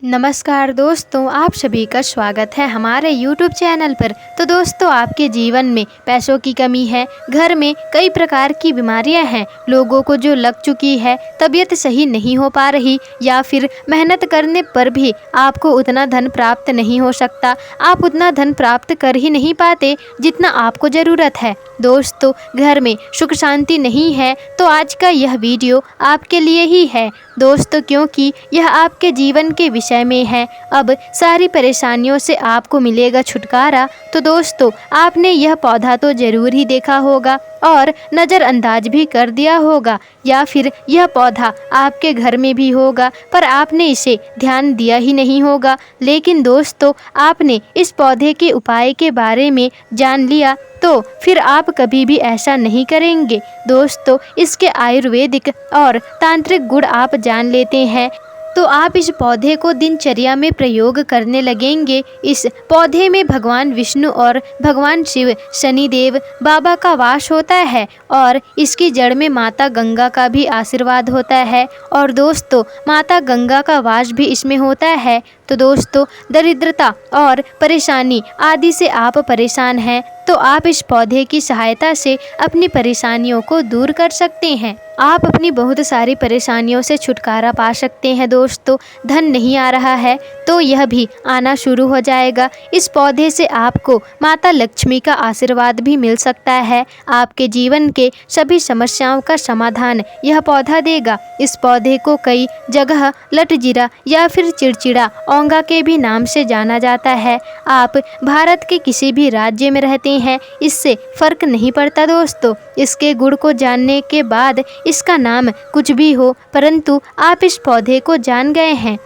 नमस्कार दोस्तों, आप सभी का स्वागत है हमारे YouTube चैनल पर। तो दोस्तों, आपके जीवन में पैसों की कमी है, घर में कई प्रकार की बीमारियां हैं, लोगों को जो लग चुकी है, तबीयत सही नहीं हो पा रही या फिर मेहनत करने पर भी आपको उतना धन प्राप्त नहीं हो सकता, आप उतना धन प्राप्त कर ही नहीं पाते जितना आपको ज़रूरत है। दोस्तों, घर में सुख शांति नहीं है तो आज का यह वीडियो आपके लिए ही है दोस्तों, क्योंकि यह आपके जीवन के विषय में है। अब सारी परेशानियों से आपको मिलेगा छुटकारा। तो दोस्तों, आपने यह पौधा तो ज़रूर ही देखा होगा और नज़रअंदाज भी कर दिया होगा, या फिर यह पौधा आपके घर में भी होगा पर आपने इसे ध्यान दिया ही नहीं होगा। लेकिन दोस्तों, आपने इस पौधे के उपाय के बारे में जान लिया तो फिर आप कभी भी ऐसा नहीं करेंगे। दोस्तों, इसके आयुर्वेदिक और तांत्रिक गुण आप जान लेते हैं तो आप इस पौधे को दिनचर्या में प्रयोग करने लगेंगे। इस पौधे में भगवान विष्णु और भगवान शिव, शनिदेव बाबा का वास होता है और इसकी जड़ में माता गंगा का भी आशीर्वाद होता है। और दोस्तों, माता गंगा का वास भी इसमें होता है। तो दोस्तों, दरिद्रता और परेशानी आदि से आप परेशान हैं तो आप इस पौधे की सहायता से अपनी परेशानियों को दूर कर सकते हैं। आप अपनी बहुत सारी परेशानियों से छुटकारा पा सकते हैं। दोस्तों, धन नहीं आ रहा है तो यह भी आना शुरू हो जाएगा। इस पौधे से आपको माता लक्ष्मी का आशीर्वाद भी मिल सकता है। आपके जीवन के सभी समस्याओं का समाधान यह पौधा देगा। इस पौधे को कई जगह लटजीरा या फिर चिड़चिड़ा औंगा के भी नाम से जाना जाता है। आप भारत के किसी भी राज्य में रहते हैं, इससे फर्क नहीं पड़ता। दोस्तों, इसके गुण को जानने के बाद इसका नाम कुछ भी हो, परंतु आप इस पौधे को जान गए हैं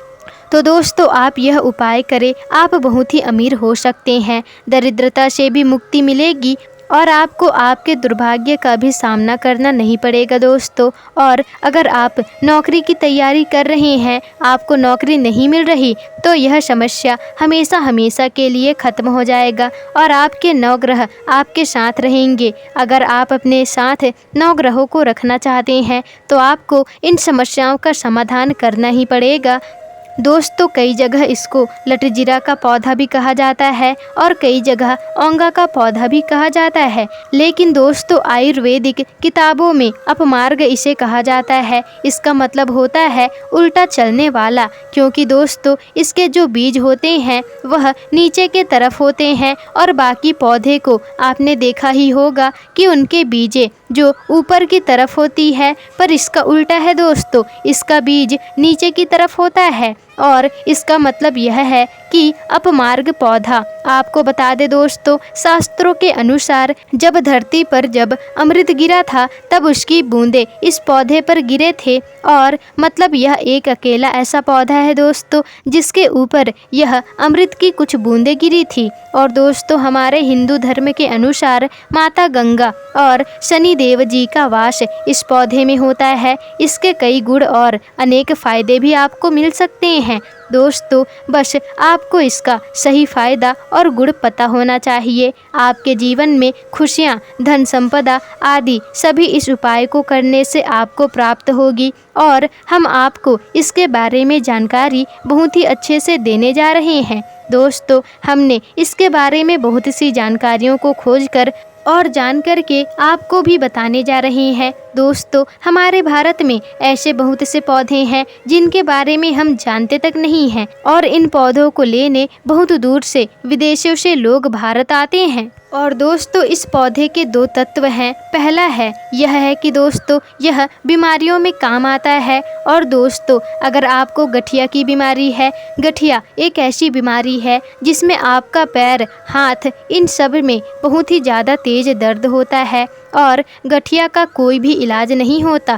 तो दोस्तों, आप यह उपाय करें, आप बहुत ही अमीर हो सकते हैं, दरिद्रता से भी मुक्ति मिलेगी और आपको आपके दुर्भाग्य का भी सामना करना नहीं पड़ेगा। दोस्तों, और अगर आप नौकरी की तैयारी कर रहे हैं, आपको नौकरी नहीं मिल रही तो यह समस्या हमेशा हमेशा के लिए ख़त्म हो जाएगा और आपके 9 ग्रह आपके साथ रहेंगे। अगर आप अपने साथ 9 ग्रहों को रखना चाहते हैं तो आपको इन समस्याओं का समाधान करना ही पड़ेगा। दोस्तों, कई जगह इसको लटजीरा का पौधा भी कहा जाता है और कई जगह औंगा का पौधा भी कहा जाता है, लेकिन दोस्तों, आयुर्वेदिक किताबों में अपमार्ग इसे कहा जाता है। इसका मतलब होता है उल्टा चलने वाला, क्योंकि दोस्तों, इसके जो बीज होते हैं वह नीचे के तरफ होते हैं और बाकी पौधे को आपने देखा ही होगा कि उनके बीजें जो ऊपर की तरफ होती है, पर इसका उल्टा है। दोस्तों, इसका बीज नीचे की तरफ होता है और इसका मतलब यह है कि अपमार्ग पौधा। आपको बता दे दोस्तों, शास्त्रों के अनुसार जब धरती पर जब अमृत गिरा था तब उसकी बूंदें इस पौधे पर गिरे थे, और मतलब यह एक अकेला ऐसा पौधा है दोस्तों जिसके ऊपर यह अमृत की कुछ बूंदें गिरी थी। और दोस्तों, हमारे हिंदू धर्म के अनुसार माता गंगा और शनिदेव जी का वास इस पौधे में होता है। इसके कई गुण और अनेक फायदे भी आपको मिल सकते हैं। दोस्तों, बस आपको इसका सही फायदा और गुण पता होना चाहिए। आपके जीवन में खुशियाँ, धन संपदा आदि सभी इस उपाय को करने से आपको प्राप्त होगी और हम आपको इसके बारे में जानकारी बहुत ही अच्छे से देने जा रहे हैं। दोस्तों, हमने इसके बारे में बहुत सी जानकारियों को खोजकर और जान करके आपको भी बताने जा रहे हैं। दोस्तों, हमारे भारत में ऐसे बहुत से पौधे हैं जिनके बारे में हम जानते तक नहीं हैं और इन पौधों को लेने बहुत दूर से विदेशों से लोग भारत आते हैं। और दोस्तों, इस पौधे के 2 तत्व हैं। पहला है यह है कि दोस्तों, यह बीमारियों में काम आता है। और दोस्तों, अगर आपको गठिया की बीमारी है, गठिया एक ऐसी बीमारी है जिसमें आपका पैर, हाथ, इन सब में बहुत ही ज़्यादा तेज दर्द होता है और गठिया का कोई भी इलाज नहीं होता,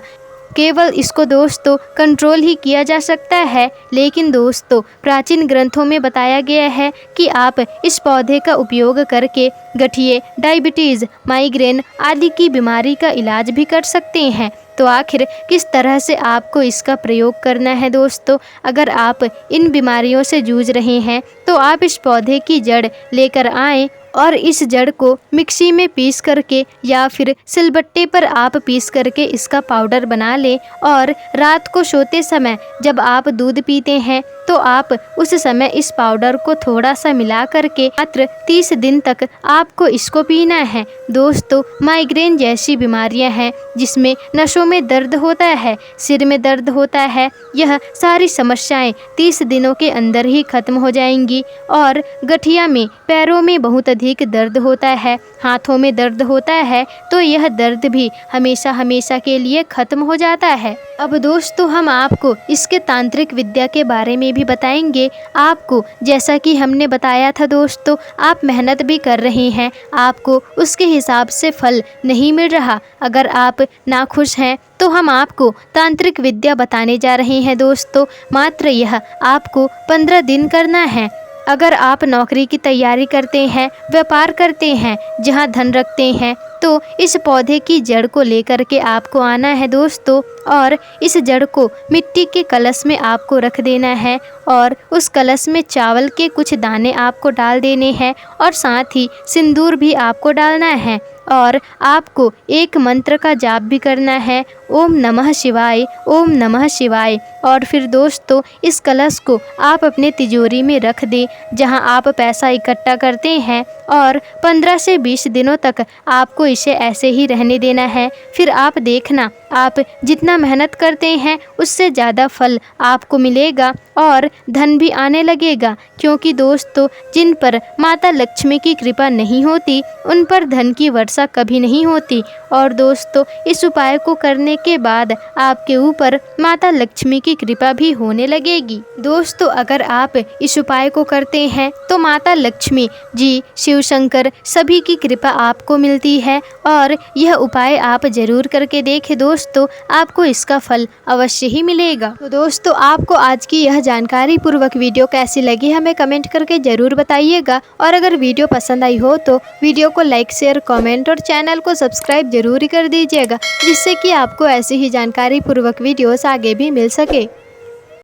केवल इसको दोस्तों कंट्रोल ही किया जा सकता है। लेकिन दोस्तों, प्राचीन ग्रंथों में बताया गया है कि आप इस पौधे का उपयोग करके गठिए, डायबिटीज़, माइग्रेन आदि की बीमारी का इलाज भी कर सकते हैं। तो आखिर किस तरह से आपको इसका प्रयोग करना है दोस्तों? अगर आप इन बीमारियों से जूझ रहे हैं तो आप इस पौधे की जड़ लेकर आएं और इस जड़ को मिक्सी में पीस करके या फिर सिलबट्टे पर आप पीस करके इसका पाउडर बना लें। और रात को सोते समय जब आप दूध पीते हैं तो आप उस समय इस पाउडर को थोड़ा सा मिला करके मात्र 30 दिन तक आपको इसको पीना है। दोस्तों, माइग्रेन जैसी बीमारियां हैं जिसमें नसों में दर्द होता है, सिर में दर्द होता है, यह सारी समस्याएं 30 दिनों के अंदर ही खत्म हो जाएंगी। और गठिया में, पैरों में बहुत अधिक दर्द होता है, हाथों में दर्द होता है, तो यह दर्द भी हमेशा हमेशा के लिए खत्म हो जाता है। अब दोस्तों, हम आपको इसके तांत्रिक विद्या के बारे में भी बताएंगे। आपको जैसा कि हमने बताया था दोस्तों, आप मेहनत भी कर रहे हैं, आपको उसके हिसाब से फल नहीं मिल रहा, अगर आप नाखुश हैं तो हम आपको तांत्रिक विद्या बताने जा रहे हैं दोस्तों। मात्र यह आपको 15 दिन करना है। अगर आप नौकरी की तैयारी करते हैं, व्यापार करते हैं, जहां धन रखते हैं, तो इस पौधे की जड़ को लेकर के आपको आना है दोस्तों। और इस जड़ को मिट्टी के कलश में आपको रख देना है और उस कलश में चावल के कुछ दाने आपको डाल देने हैं और साथ ही सिंदूर भी आपको डालना है। और आपको एक मंत्र का जाप भी करना है, ओम नमः शिवाय, ओम नमः शिवाय। और फिर दोस्तों, इस कलश को आप अपने तिजोरी में रख दें जहां आप पैसा इकट्ठा करते हैं और 15 से 20 दिनों तक आपको इसे ऐसे ही रहने देना है। फिर आप देखना, आप जितना मेहनत करते हैं उससे ज़्यादा फल आपको मिलेगा और धन भी आने लगेगा। क्योंकि दोस्तों, जिन पर माता लक्ष्मी की कृपा नहीं होती उन पर धन की वर्षा कभी नहीं होती। और दोस्तों, इस उपाय को करने के बाद आपके ऊपर माता लक्ष्मी की कृपा भी होने लगेगी। दोस्तों, अगर आप इस उपाय को करते हैं तो माता लक्ष्मी जी, शिव शंकर सभी की कृपा आपको मिलती है। और यह उपाय आप जरूर करके देखें दोस्तों, आपको इसका फल अवश्य ही मिलेगा। तो दोस्तों, आपको आज की यह जानकारी पूर्वक वीडियो कैसी लगी हमें कमेंट करके जरूर बताइएगा। और अगर वीडियो पसंद आई हो तो वीडियो को लाइक, शेयर, कमेंट और चैनल को सब्सक्राइब जरूर कर दीजिएगा, जिससे कि आपको ऐसी ही जानकारी पूर्वक वीडियोस आगे भी मिल सके।